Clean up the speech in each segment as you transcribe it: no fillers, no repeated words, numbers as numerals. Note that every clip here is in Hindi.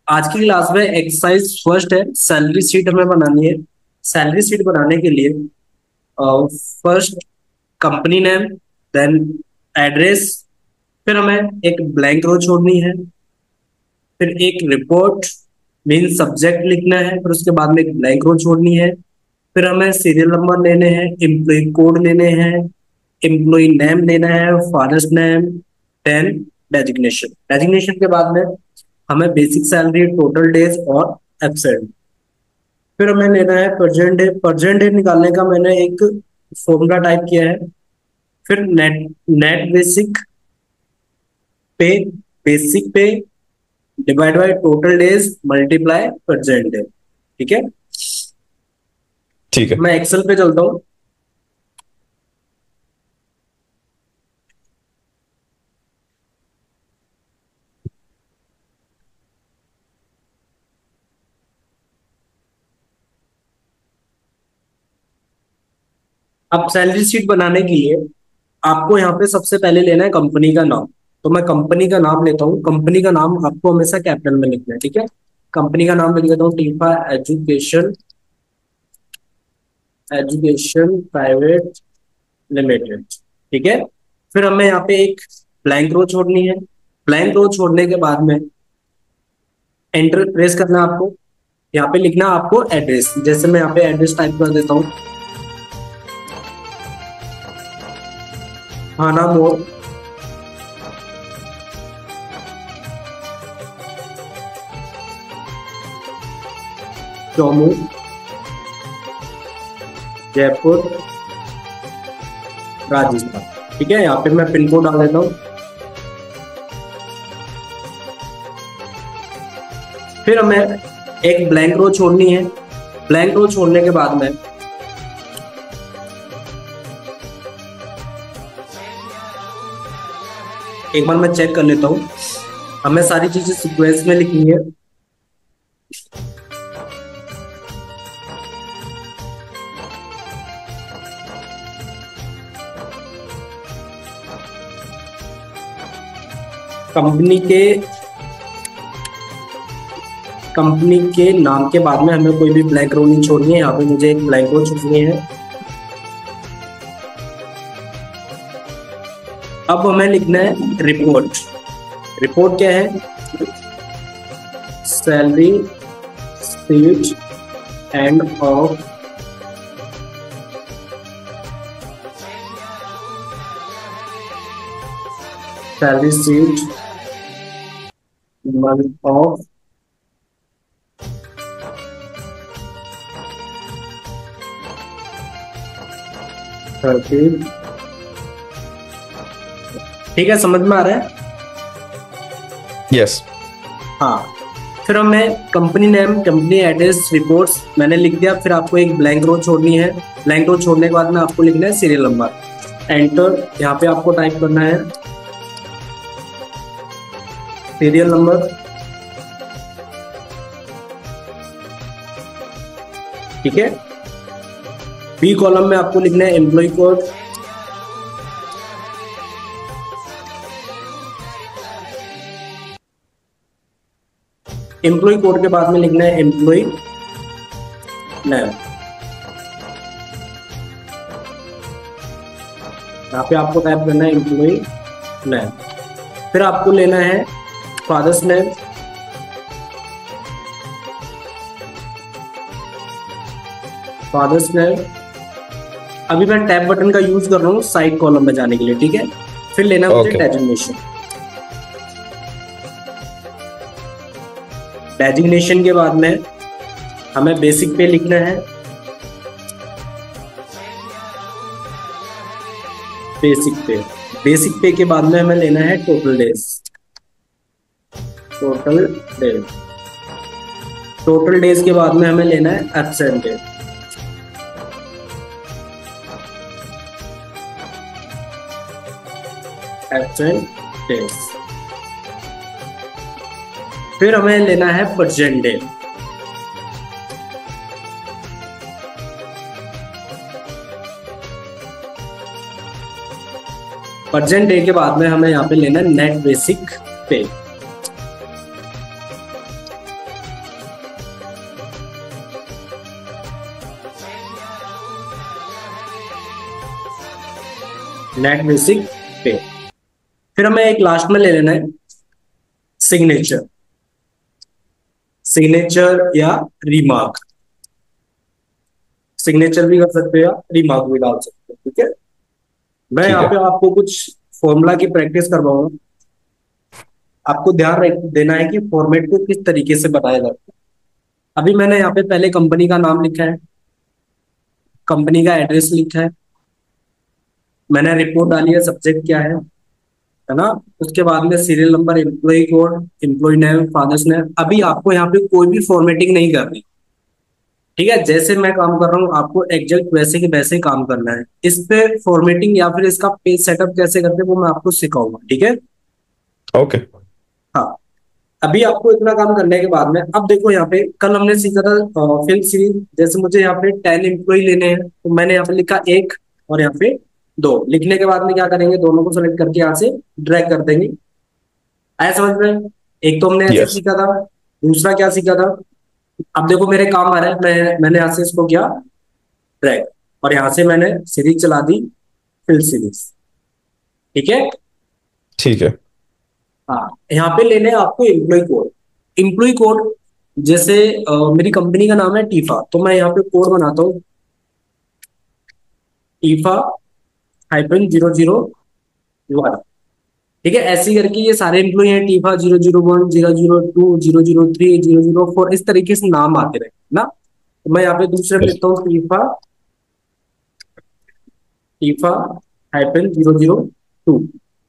आज की क्लास में एक्सरसाइज फर्स्ट है, सैलरी शीट हमें बनानी है। सैलरी शीट बनाने के लिए first company name, then address, फिर हमें एक ब्लैंक रो छोड़नी है, फिर एक रिपोर्ट मीन सब्जेक्ट लिखना है, फिर उसके बाद में एक ब्लैंक रो छोड़नी है, फिर हमें सीरियल नंबर लेने हैं, एम्प्लॉय कोड लेने हैं, एम्प्लॉय नेम लेना है, father's name, then designation. Designation के बाद में हमें बेसिक सैलरी, टोटल डेज और एब्सेंट। फिर हमें लेना है प्रेजेंट डे। प्रेजेंट डे निकालने का मैंने एक फॉर्मूला टाइप किया है। फिर नेट नेट बेसिक पे divide by total days multiply present day. ठीक है, ठीक है। मैं एक्सेल पे चलता हूँ। अब सैलरी शीट बनाने के लिए आपको यहाँ पे सबसे पहले लेना है कंपनी का नाम। तो मैं कंपनी का नाम लेता हूँ। कंपनी का नाम आपको हमेशा कैपिटल में लिखना है, ठीक है। कंपनी का नाम लिख देता हूँ, TIFFA education education private limited. ठीक है। फिर हमें यहाँ पे एक ब्लैंक रो छोड़नी है। ब्लैंक रो छोड़ने के बाद में एंटर प्रेस करना है आपको। यहाँ पे लिखना है आपको एड्रेस। जैसे मैं यहाँ पे एड्रेस टाइप कर देता हूँ, थाना मोड़, चौमू, जयपुर, राजस्थान। ठीक है, यहाँ पे मैं पिन कोड डाल देता हूँ। फिर हमें एक ब्लैंक रो छोड़नी है। ब्लैंक रो छोड़ने के बाद में एक बार मैं चेक कर लेता हूँ, हमें सारी चीजें सीक्वेंस में लिखनी है। कंपनी के नाम के बाद में हमें कोई भी ब्लैंक रो नहीं छोड़नी है। यहाँ पे मुझे एक ब्लैंक रो छोड़नी है। अब हमें लिखना है रिपोर्ट। रिपोर्ट क्या है? Salary sheet end of salary sheet month of 30। ठीक है, समझ में आ रहा है? यस। हाँ। फिर हमें company name, company address, reports मैंने लिख दिया। फिर आपको एक ब्लैंक रो छोड़नी है। ब्लैंक रो छोड़ने के बाद में आपको लिखना है सीरियल नंबर। एंटर, यहाँ पे आपको टाइप करना है सीरियल नंबर। ठीक है। बी कॉलम में आपको लिखना है एम्प्लॉय कोड। एम्प्लॉय कोड के बाद में लिखना है एम्प्लॉय नेम। यहाँ पे आपको टाइप करना है एम्प्लॉय नेम। फिर आपको लेना है फादर्स नेम, फादर्स नेम। अभी मैं टैब बटन का यूज कर रहा हूँ साइड कॉलम में जाने के लिए, ठीक है। फिर लेना मुझे डेजिग्नेशन। डेजिग्नेशन के बाद में हमें बेसिक पे लिखना है। बेसिक पे के बाद में हमें लेना है टोटल डेज। टोटल डेज के बाद में हमें लेना है एब्सेंट डे। Absent days. फिर हमें लेना है प्रेजेंट डे। प्रेजेंट डे के बाद में हमें यहाँ पे लेना है नेट बेसिक पे। नेट बेसिक पे। फिर हमें एक लास्ट में ले लेना है सिग्नेचर, सिग्नेचर या रिमार्क। सिग्नेचर भी कर सकते हो या रिमार्क भी डाल सकते हो, ठीक है। मैं ठीक यहाँ है। पे आपको कुछ फॉर्मूला की प्रैक्टिस करवाऊंगा। आपको ध्यान देना है कि फॉर्मेट को किस तरीके से बनाया जाता है। अभी मैंने यहाँ पे पहले कंपनी का नाम लिखा है, कंपनी का एड्रेस लिखा है, मैंने रिपोर्ट डाली है, सब्जेक्ट क्या है ना। उसके बाद में serial number, employee code, employee name, father's name. अभी आपको यहाँ पे कोई भी फॉर्मेटिंग नहीं करनी, ठीक है। जैसे मैं काम कर रहा हूँ आपको एग्जैक्ट वैसे के वैसे काम करना है। इस पे फॉर्मेटिंग या फिर इसका पेज सेटअप कैसे करते हैं वो मैं आपको सिखाऊंगा, ठीक है। ओके। हाँ, अभी आपको इतना काम करने के बाद में अब देखो यहाँ पे कल हमने सीखा था फिल सीरीज। जैसे मुझे यहाँ पे 10 एम्प्लॉय लेने हैं तो मैंने यहाँ पे लिखा एक और यहाँ पे दो। लिखने के बाद में क्या करेंगे, दोनों को सेलेक्ट करके यहाँ से ड्रैग कर देंगे। आया समझ में? एक तो हमने ऐसे यस। सीखा था, दूसरा क्या सीखा था। अब देखो मेरे काम आ रहा है, मैंने यहाँ से इसको किया ड्रैग और यहाँ से मैंने सीरीज चला दी, फिल सीरीज, ठीक है। ठीक है। हाँ, यहाँ पे लेने हैं आपको एम्प्लॉय कोड। एम्प्लॉय कोड जैसे मेरी कंपनी का नाम है टीफा, तो मैं यहाँ पे कोड बनाता हूँ टीफा -001। ठीक है, ऐसे करके ये सारे एम्प्लॉय हैं, टीफा 001, 002, 003, 004, इस तरीके से नाम आते रहे ना। तो मैं यहाँ पे दूसरे में यस। लिखता हूँ टीफा, टीफा -002।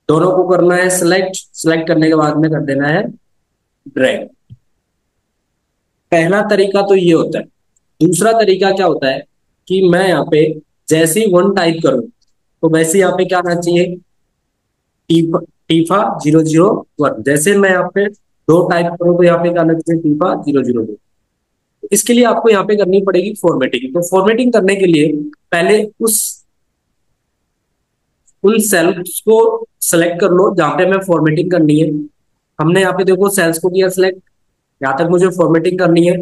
दोनों को करना है सिलेक्ट, सिलेक्ट करने के बाद में कर देना है ड्रैग। पहला तरीका तो ये होता है। दूसरा तरीका क्या होता है कि मैं यहाँ पे जैसे ही वन टाइप करूं तो वैसे यहाँ पे क्या आना चाहिए, टीफा, टीफा 001। जैसे मैं यहाँ पे दो टाइप करूं तो यहाँ पे क्या आना चाहिए, टीफा 002। इसके लिए आपको यहाँ पे करनी पड़ेगी फॉर्मेटिंग। तो फॉर्मेटिंग करने के लिए पहले उन सेल्स को सेलेक्ट कर लो जहां पे हमें फॉर्मेटिंग करनी है। हमने यहाँ पे देखो सेल्स को किया सिलेक्ट, यहाँ तक मुझे फॉर्मेटिंग करनी है।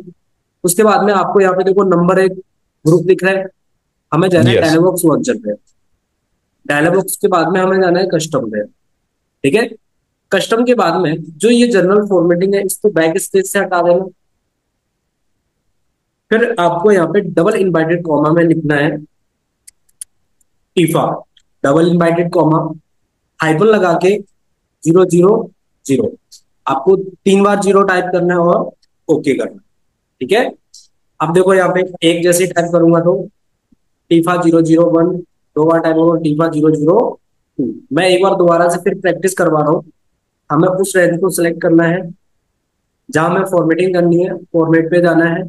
उसके बाद में आपको यहाँ पे देखो नंबर एक ग्रुप दिख रहा है, हमें जाना है यस। डायलॉग बॉक्स लॉन्चर पे। डायलॉग बॉक्स के बाद में हमें जाना है कस्टम पे, ठीक है। कस्टम के बाद में जो ये जनरल फॉर्मेटिंग है इसको बैक स्पेस से हटा देना। फिर आपको यहाँ पे डबल इनवाइटेड कॉमा में लिखना है TIFFA, double invited comma, hyphen लगा के 000। आपको 3 बार जीरो टाइप करना है और ओके करना है, ठीक है। अब देखो यहाँ पे एक जैसे टाइप करूंगा तो टीफा 001, 2 बार टाइप होगा टीफा 002। मैं एक बार दोबारा से फिर प्रैक्टिस करवा रहा हूँ। हमें उस रेंज को सिलेक्ट करना है जहां हमें फॉर्मेटिंग करनी है, फॉर्मेट पे जाना है,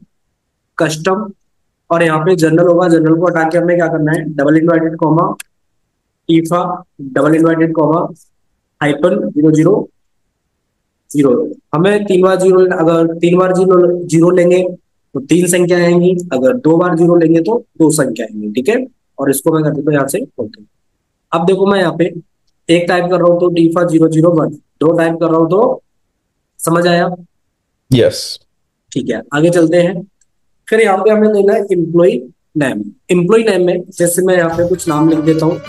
कस्टम, और यहाँ पे जनरल होगा, जनरल को हटा के हमें क्या करना है, double inverted comma, TIFFA, double inverted comma, -000। हमें 3 बार जीरो, अगर 3 बार जीरो जीरो लेंगे तो 3 संख्या आएंगी, अगर 2 बार जीरो लेंगे तो 2 संख्या आएंगी, ठीक है। और इसको मैं कर देता हूँ यहाँ से ओके। अब देखो मैं यहाँ पे एक टाइप कर रहा हूँ तो टीफा 001, दो टाइप कर रहा हूँ तो, समझ आया? यस। ठीक है, आगे चलते हैं। फिर यहाँ पे हमें लेना है एम्प्लॉय नेम। एम्प्लॉय नेम में जैसे मैं यहाँ पे कुछ नाम लिख देता हूँ।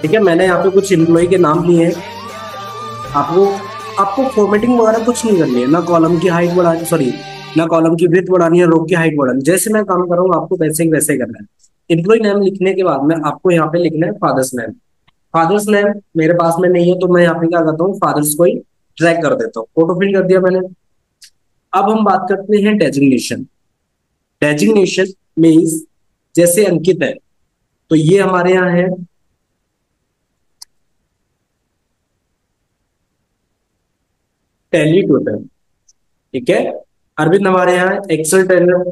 ठीक है, मैंने यहाँ पे कुछ एम्प्लॉय के नाम लिए हैं। आपको आपको फॉर्मेटिंग वगैरह कुछ नहीं करनी है, ना कॉलम की हाइट बढ़ानी, सॉरी, ना कॉलम की विड्थ बढ़ानी है, रो की हाइट बढ़ानी। जैसे मैं काम कर रहा हूँ आपको वैसे ही वैसे करना है। एम्प्लॉय नेम लिखने के बाद में आपको यहाँ पे लिखना है फादर्स नेम। फादर्स नेम मेरे पास में नहीं है तो मैं यहाँ पे क्या करता हूँ, फादर्स को ही ड्रैग कर देता हूँ, फोटो फिल कर दिया मैंने। अब हम बात करते हैं डेजिग्नेशन। डेजिग्नेशन मीन्स जैसे अंकित है तो ये हमारे यहाँ है टैली टोटल, ठीक है। अरविंद हमारे यहाँ एक्सेल ट्रेनर,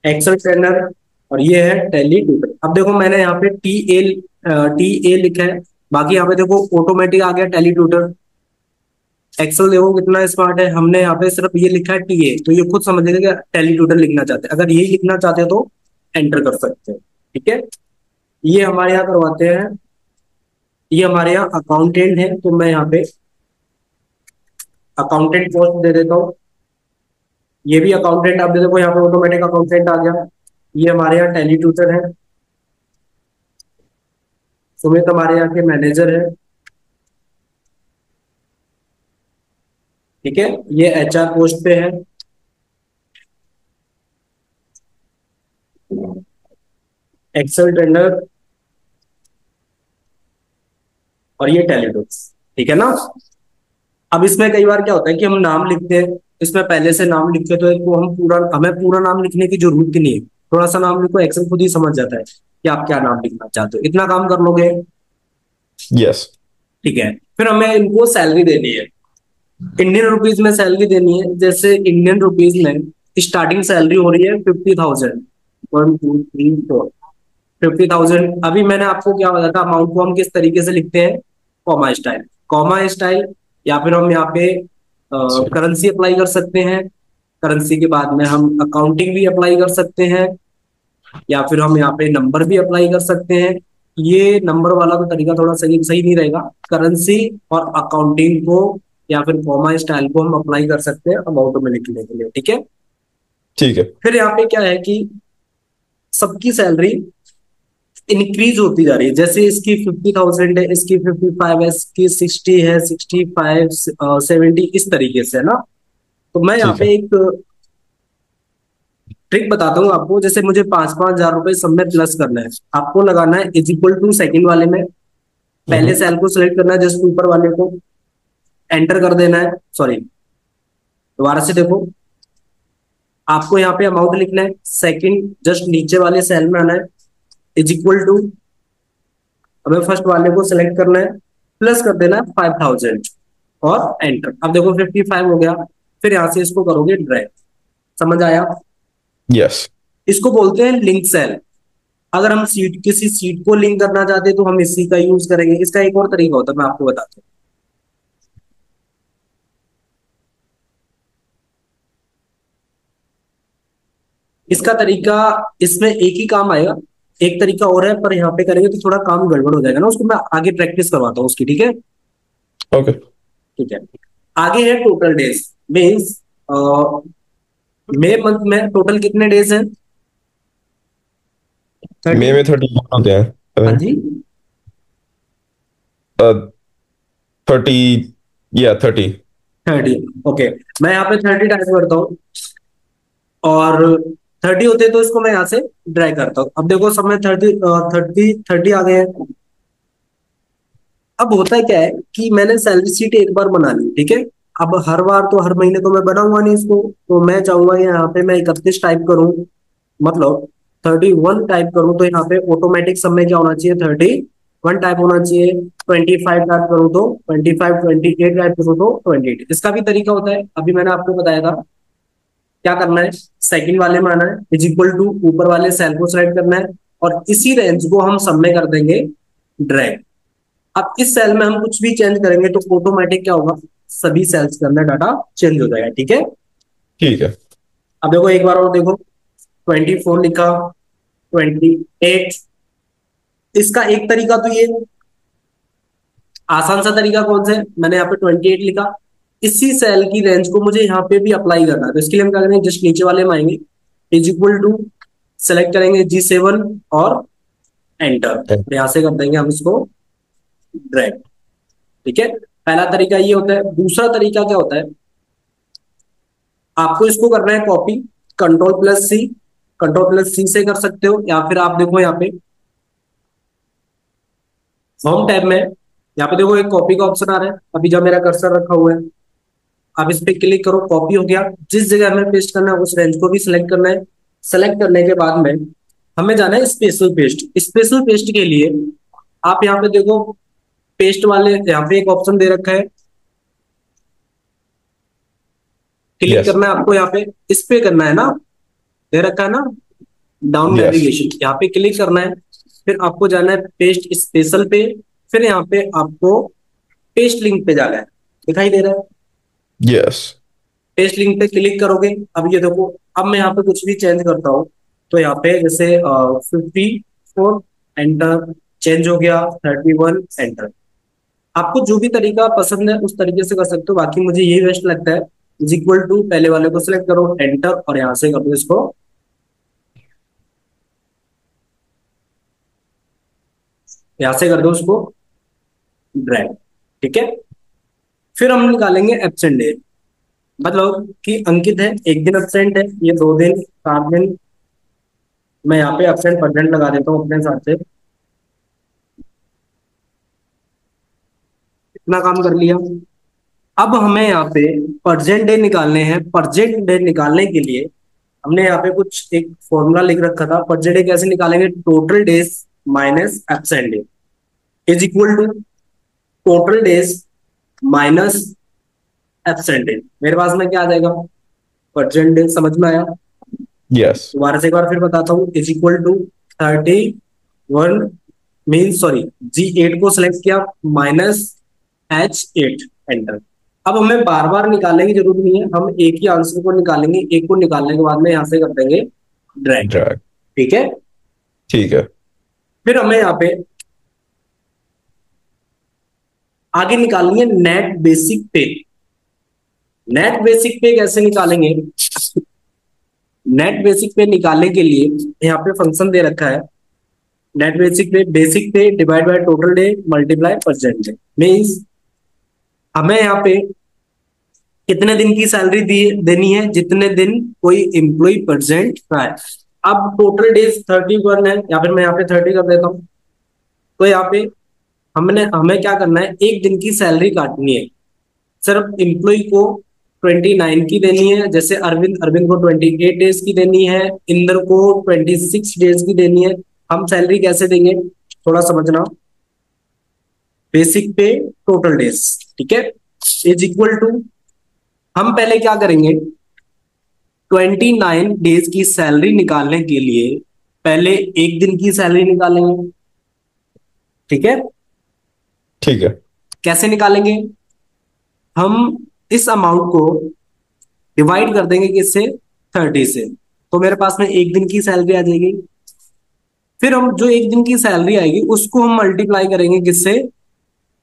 एक्सेल ट्रेनर, और ये है टैली ट्यूटर। अब देखो मैंने यहाँ पे टी ए लिखा है, बाकी यहाँ पे देखो ऑटोमेटिक आ गया टैली ट्यूटर। एक्सेल देखो कितना स्मार्ट है, हमने यहाँ पे सिर्फ ये लिखा है टीए, तो ये खुद समझ लेगा कि टैली ट्यूटर लिखना चाहते हैं। अगर यही लिखना चाहते हैं तो एंटर कर सकते हैं, ठीक है। ये हमारे यहाँ करवाते हैं, ये हमारे यहाँ अकाउंटेंट है, तो मैं यहाँ पे अकाउंटेंट पोस्ट दे देता हूँ। ये भी अकाउंटेंट, आप देखो यहाँ पे ऑटोमेटिक अकाउंटेंट आ गया। ये हमारे यहाँ टैली ट्यूटर है। सुमित हमारे यहाँ के मैनेजर है, ठीक है। ये एचआर पोस्ट पे है। एक्सेल ट्रेंडर, और ये टैली टूल्स, ठीक है ना। अब इसमें कई बार क्या होता है कि हम नाम लिखते हैं, इसमें पहले से नाम लिखते हैं, तो इसको हमें पूरा नाम लिखने की जरूरत ही नहीं है। थोड़ा सा नाम लिखो, एक्सेल खुद ही समझ जाता है कि आप क्या नाम लिखना चाहते हो। इतना काम कर लोगे, यस। ठीक है। फिर हमें इनको सैलरी देनी है, इंडियन रुपीज में सैलरी देनी है। जैसे इंडियन रुपीज में स्टार्टिंग सैलरी हो रही है 50,000। 1 2 3 4, 50,000। अभी मैंने आपको क्या बताया था, अमाउंट को हम किस तरीके से लिखते हैं, कॉमा स्टाइल। कॉमा स्टाइल, या फिर हम यहाँ पे करेंसी अप्लाई कर सकते हैं। करेंसी के बाद में हम अकाउंटिंग भी अप्लाई कर सकते हैं, या फिर हम यहाँ पे नंबर भी अप्लाई कर सकते हैं। ये नंबर वाला तो तरीका थोड़ा सही सही नहीं रहेगा। करेंसी और अकाउंटिंग को या फिर कॉमा स्टाइल को हम अप्लाई कर सकते हैं अमाउंट में लिखने के लिए, ठीक है। ठीक है। फिर यहाँ पे क्या है कि सबकी सैलरी इंक्रीज होती जा रही है। जैसे इसकी 50,000 है, इसकी 55 है, इसकी 60 है, 65, 70, इस तरीके से है ना। तो मैं यहाँ ठीक है। पे एक ट्रिक बताता हूँ आपको। जैसे मुझे 5-5 हजार रुपए सब में प्लस करना है, आपको लगाना है इज इक्वल टू सेकेंड वाले में, पहले हम्म। सेल को सिलेक्ट करना है, जस्ट ऊपर वाले को एंटर कर देना है। सॉरी, दोबारा से देखो, आपको यहाँ पे अमाउंट लिखना है, सेकंड जस्ट नीचे वाले सेल में आना है, इज इक्वल टू, हमें फर्स्ट वाले को सिलेक्ट करना है, प्लस कर देना है 5,000 और एंटर। अब देखो 55 हो गया। फिर यहां से इसको करोगे ड्रैग, समझ आया। यस। इसको बोलते हैं लिंक सेल। अगर हम सीट किसी सीट को लिंक करना चाहते हैं तो हम इसी का यूज करेंगे। इसका एक और तरीका होता है, मैं आपको बताता हूँ। इसका तरीका, इसमें एक ही काम आएगा, एक तरीका और है, पर यहाँ पे करेंगे तो थोड़ा काम गड़बड़ हो जाएगा ना, उसको मैं आगे प्रैक्टिस करवाता हूँ उसकी, ठीक है। ओके। ठीक है, आगे है टोटल डेज। मीन्स मई मंथ में टोटल कितने डेज हैं, मई 30। में 31 होते हाँ हैं। जी, 30। या 30। 30। ओके, मैं यहाँ पे 30 टाइप करता हूँ, और 30 होते हैं तो इसको मैं यहाँ से ड्रैग करता हूँ। अब देखो सब में 30 आ गए हैं। अब होता है क्या है कि मैंने सैलरी शीट एक बार बना ली, ठीक है। अब हर बार तो हर महीने तो मैं बनाऊंगा नहीं इसको, तो मैं चाहूंगा कि यहाँ पे मैं 31 टाइप करूं, मतलब 31 टाइप करूं, तो यहाँ पे ऑटोमेटिक सब में क्या होना चाहिए, 31 टाइप होना चाहिए। 25 टाइप करूं तो 25, 28 टाइप करूं तो 28। इसका भी तरीका होता है, अभी मैंने आपको बताया था। क्या करना है, सेकंड वाले में आना है, इज इक्वल टू, ऊपर वाले सेल को सिलेक्ट करना है, और इसी रेंज को हम सब में कर देंगे ड्रैग। अब इस सेल में हम कुछ भी चेंज करेंगे तो ऑटोमेटिक क्या होगा, सभी सेल्स के अंदर डाटा चेंज हो जाएगा, ठीक है। ठीक है। अब देखो एक बार और देखो, 24 लिखा, 28। इसका एक तरीका तो ये आसान सा तरीका कौन सा है, मैंने यहाँ पे 28 लिखा। इसी सेल की रेंज को मुझे यहाँ पे भी अप्लाई करना है, तो इसके लिए हम क्या करेंगे, जस्ट नीचे वाले में आएंगे, इज इक्वल टू, सेलेक्ट करेंगे G7 और एंटर। यहां से कर देंगे हम इसको ड्रैग, ठीक है। पहला तरीका ये होता है। दूसरा तरीका क्या होता है, आपको इसको करना है कॉपी, कंट्रोल+C, कंट्रोल+C से कर सकते हो, या फिर आप देखो यहाँ पे होम टैब में, यहाँ पे देखो एक कॉपी का ऑप्शन आ रहा है, अभी जब मेरा कर्सर रखा हुआ है, आप इस पे क्लिक करो, कॉपी हो गया। जिस जगह हमें पेस्ट करना है उस रेंज को भी सिलेक्ट करना है। सेलेक्ट करने के बाद में हमें जाना है स्पेशल पेस्ट। स्पेशल पेस्ट के लिए आप यहाँ पे देखो, पेस्ट वाले यहाँ पे एक ऑप्शन दे रखा है, क्लिक यस। करना है आपको, यहाँ पे इस पे करना है ना, दे रखा है ना, डाउन Yes. नेविगेशन, यहाँ पे क्लिक करना है, फिर आपको जाना है पेस्ट स्पेशल पे, फिर यहाँ पे आपको पेस्ट लिंक पे जाना है, दिखाई दे रहा है? Yes. पेस्ट लिंक पे क्लिक करोगे, अब ये देखो, अब मैं यहाँ पे कुछ भी चेंज करता हूँ, तो यहाँ पे जैसे 54 एंटर, चेंज हो गया 31 एंटर। आपको जो भी तरीका पसंद है उस तरीके से कर सकते हो, बाकी मुझे यही बेस्ट लगता है। इज इक्वल टू, पहले वाले को सिलेक्ट करो, एंटर, और यहाँ से कर दो इसको, यहाँ से कर दो उसको ड्रैग, ठीक है। फिर हम निकालेंगे एब्सेंट डे, मतलब कि अंकित है, एक दिन एब्सेंट है, ये 2 दिन, 7 दिन, मैं यहाँ पे एब्सेंट परसेंट लगा देता हूँ अपने हिसाब से, इतना काम कर लिया। अब हमें यहाँ पे परसेंट डे निकालने हैं। परसेंट डे निकालने के लिए हमने यहाँ पे कुछ एक फॉर्मूला लिख रखा था। परसेंट डे कैसे निकालेंगे? Total days minus absent day is equal to total days minus absent day. मेरे पास में क्या आ जाएगा? परसेंट डे, समझ में आया? Yes. दोबारा से एक बार फिर बताता हूँ, is equal to 31 mean sorry, G8 को सिलेक्ट किया, माइनस H8 एंटर। अब हमें बार बार निकालने की जरूरत नहीं है, हम एक ही आंसर को निकालेंगे, एक को निकालने के बाद में यहां से कर देंगे ड्रैग, Drag. ठीक है। ठीक है। फिर हमें यहाँ पे आगे निकालनी है नेट बेसिक पे। नेट बेसिक पे कैसे निकालेंगे? नेट बेसिक पे निकालने के लिए यहाँ पे फंक्शन दे रखा है, नेट बेसिक पे divide by total day multiply percent day. Means हमें यहाँ पे कितने दिन की सैलरी देनी है? जितने दिन कोई एम्प्लॉय प्रेजेंट रहा है। अब टोटल डेज 31 है, या फिर मैं यहाँ पे 30 कर देता हूँ। तो यहाँ पे हमें क्या करना है? एक दिन की सैलरी काटनी है। सिर्फ एम्प्लॉय को 29 की देनी है, जैसे अरविंद को 28 डेज की देनी है, इंदर को 26 डेज की देनी है। हम सैलरी कैसे देंगे थोड़ा समझना। बेसिक पे टोटल डेज, ठीक है, इज इक्वल टू, हम पहले क्या करेंगे? 29 डेज की सैलरी निकालने के लिए पहले एक दिन की सैलरी निकालेंगे, ठीक है। ठीक है। कैसे निकालेंगे? हम इस अमाउंट को डिवाइड कर देंगे किससे? 30 से, तो मेरे पास में एक दिन की सैलरी आ जाएगी। फिर हम जो एक दिन की सैलरी आएगी उसको हम मल्टीप्लाई करेंगे किससे?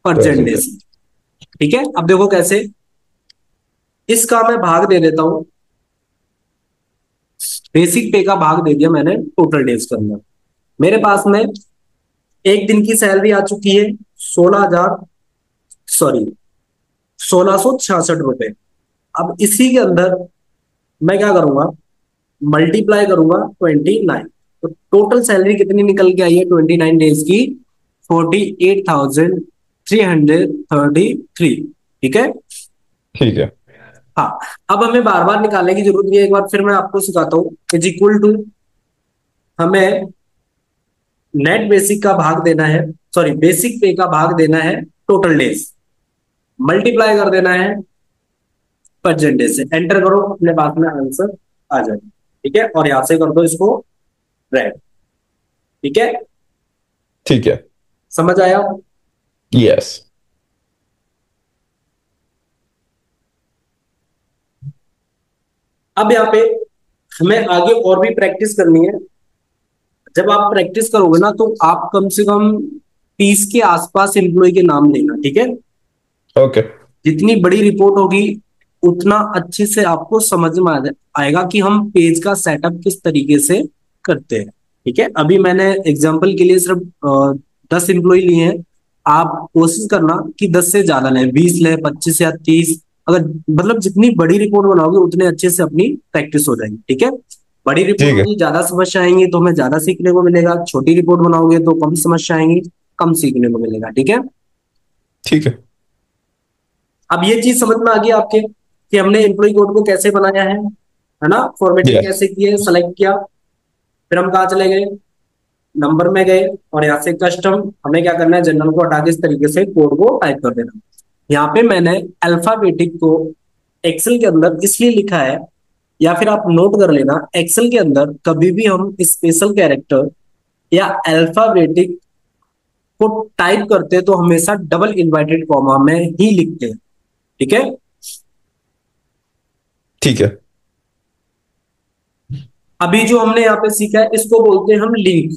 परसेंट डे से, ठीक है। अब देखो कैसे, इसका मैं भाग दे देता हूं, बेसिक पे का भाग दे दिया मैंने टोटल डेज के अंदर। मेरे पास में एक दिन की सैलरी आ चुकी है 16,000, सॉरी 1,666 रुपए। अब इसी के अंदर मैं क्या करूंगा? मल्टीप्लाई करूंगा 29, तो टोटल सैलरी कितनी निकल के आई है 29 डेज की? 48,333, ठीक है। ठीक है। हाँ, अब हमें बार बार निकालने की जरूरत नहीं है, एक बार फिर मैं आपको सिखाता हूँ। इज इक्वल टू, हमें नेट बेसिक का भाग देना है, सॉरी बेसिक पे का भाग देना है टोटल डेज, मल्टीप्लाई कर देना है परसेंटेज से, एंटर करो, अपने पास में आंसर आ जाए, ठीक है। और यहां से कर दो इसको रेड, ठीक है। ठीक है। समझ आया? Yes. अब यहाँ पे हमें आगे और भी प्रैक्टिस करनी है। जब आप प्रैक्टिस करोगे ना, तो आप कम से कम 30 के आसपास एम्प्लॉय के नाम लेना, ठीक है। Okay. जितनी बड़ी रिपोर्ट होगी उतना अच्छे से आपको समझ में आएगा कि हम पेज का सेटअप किस तरीके से करते हैं, ठीक है। अभी मैंने एग्जांपल के लिए सिर्फ 10 एम्प्लॉय लिए हैं। आप कोशिश करना कि 10 से ज्यादा लें, 20 लें, 25 या 30। अगर मतलब जितनी बड़ी रिपोर्ट बनाओगे उतने अच्छे से अपनी प्रैक्टिस हो जाएगी, ठीक है। बड़ी रिपोर्ट ठीक है। होगी, ज्यादा समस्या आएंगी तो हमें ज्यादा सीखने को मिलेगा। छोटी रिपोर्ट बनाओगे तो कम समस्या आएंगी, कम सीखने को मिलेगा, ठीक है। ठीक है। अब ये चीज समझ में आ गई आपके कि हमने एम्प्लॉय कोड को कैसे बनाया है ना, फॉर्मेटिंग Yes. कैसे की है, सेलेक्ट किया। फिर हम कहाँ चले गए? नंबर में गए, और यहाँ से कस्टम, हमें क्या करना है? जनरल को हटा के इस तरीके से कोड को टाइप कर देना। यहाँ पे मैंने अल्फाबेटिक को एक्सेल के अंदर इसलिए लिखा है या फिर आप नोट कर लेना, एक्सेल के अंदर कभी भी हम स्पेशल कैरेक्टर या अल्फाबेटिक को टाइप करते हैं तो हमेशा डबल इन्वर्टेड कॉमा में ही लिखते हैं। ठीक है। ठीक है। अभी जो हमने यहाँ पे सीखा है इसको बोलते हैं हम लिंक,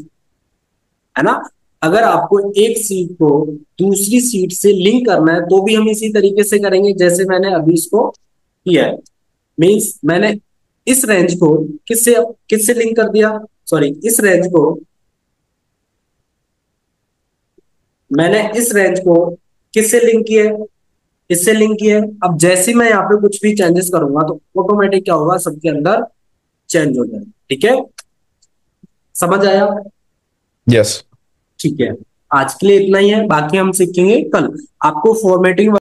है ना। अगर आपको एक सीट को दूसरी सीट से लिंक करना है तो भी हम इसी तरीके से करेंगे जैसे मैंने अभी इसको किया है। मींस मैंने इस रेंज को किससे किससे लिंक कर दिया, सॉरी इस रेंज को, मैंने इस रेंज को किससे लिंक किया है, इससे लिंक किया है। अब जैसे मैं यहाँ पे कुछ भी चेंजेस करूंगा तो ऑटोमेटिक क्या होगा, सबके अंदर चेंज हो जाएगा। ठीक है, समझ आया। यस। ठीक है, आज के लिए इतना ही है, बाकी हम सीखेंगे कल। आपको फॉर्मेटिंग